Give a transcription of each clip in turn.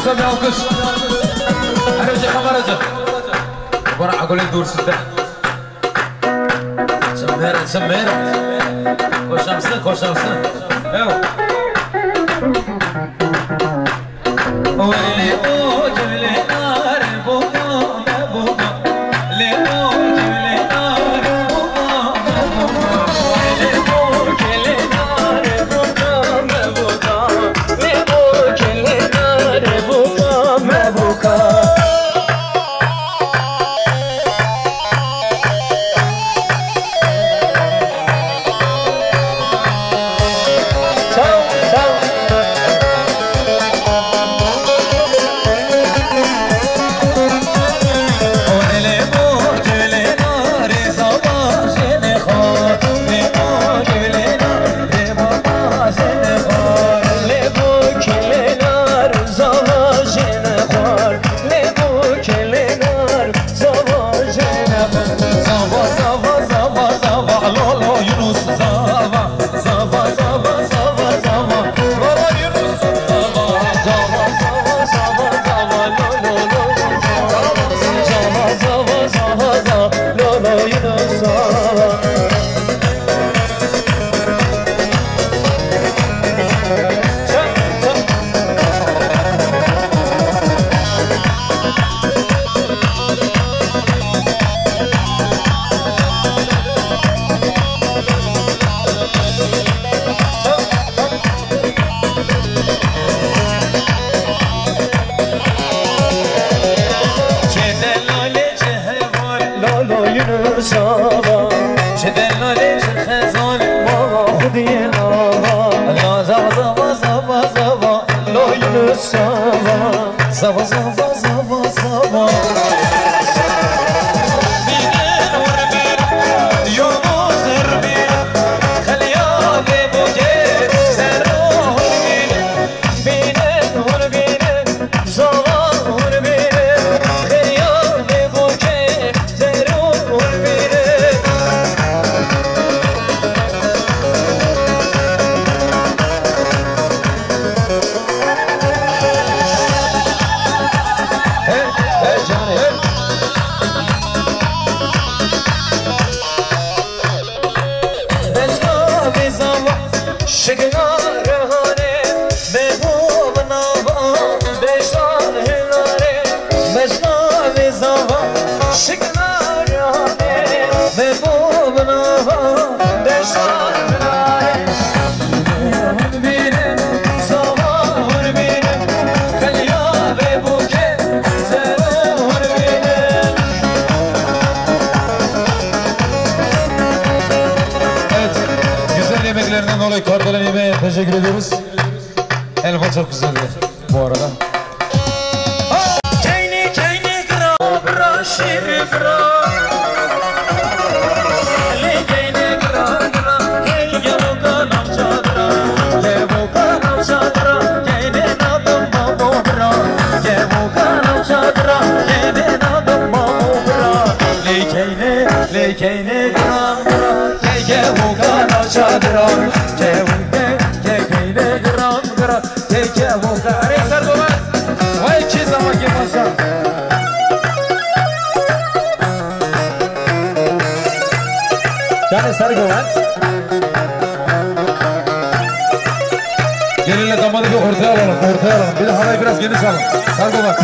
دوستان به آکش هر جا خبر جا برا عقلی دور سده سمیر کوشمسن ایو ولی او جلی نار بوما لی او جلی نار بوما لی او جلی نار بوما لی او جلی نار بوما Teşekkür ediyoruz. Elfa çok güzeldi bu arada. Gelinle damadı bir ortaya alalım. Bir de havayı biraz geniş alın. Sargo bak.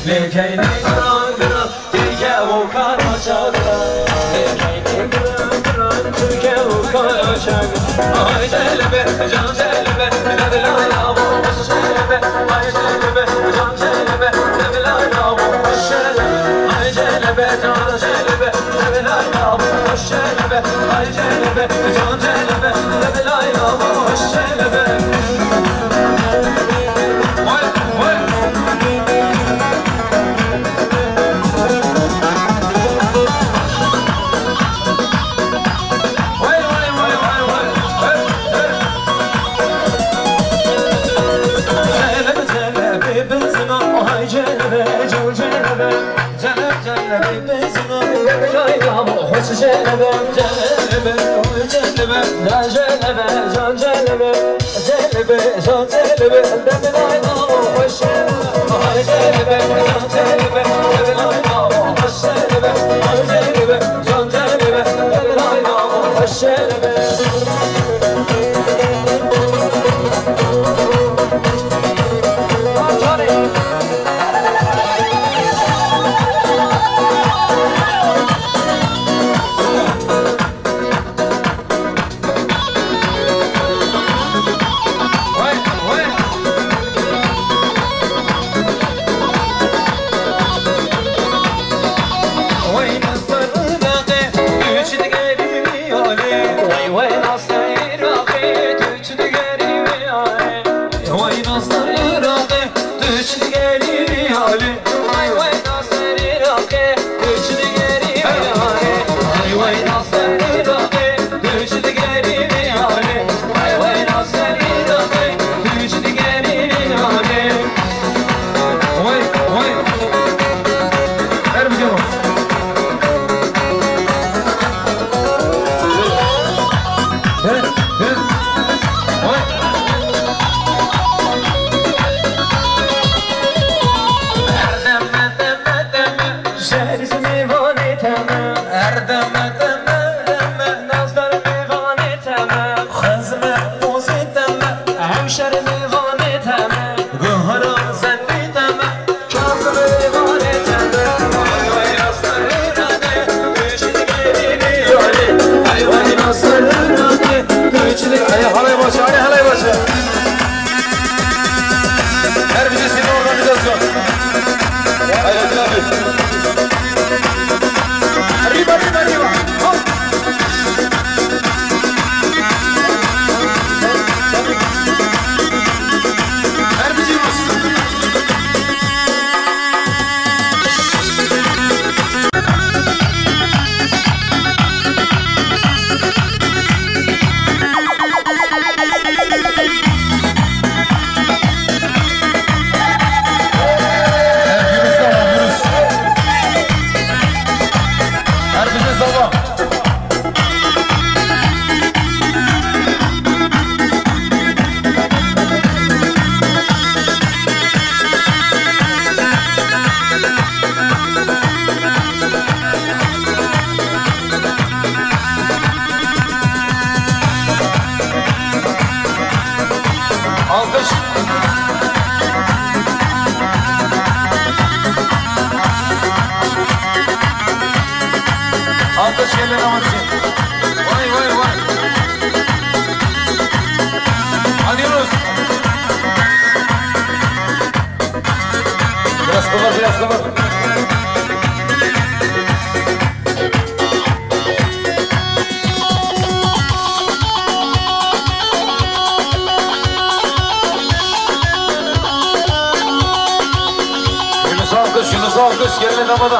Lekeyne gra gra, diye o kara çadra. celebe, can celebe, devla yavu, hoş celebe, ay celebe, can celebe, devla yavu, hoş celebe, ay celebe, can celebe, devla yavu, hoş celebe, ay celebe, can celebe, devla yavu, hoş celebe. Vay vay. Hoş celebe, celebe, celebe, can celebe, can celebe, celebe, can celebe, devla yavu, hoş celebe, ay celebe, can celebe, devla yavu, hoş celebe, ay celebe, can celebe, devla yavu, hoş celebe. Alkış yerlerine bakayım. Vay vay vay. Hadi Yunus. Biraz kapat, biraz kapat. Yunus alkış, Yunus alkış. Yerine damada.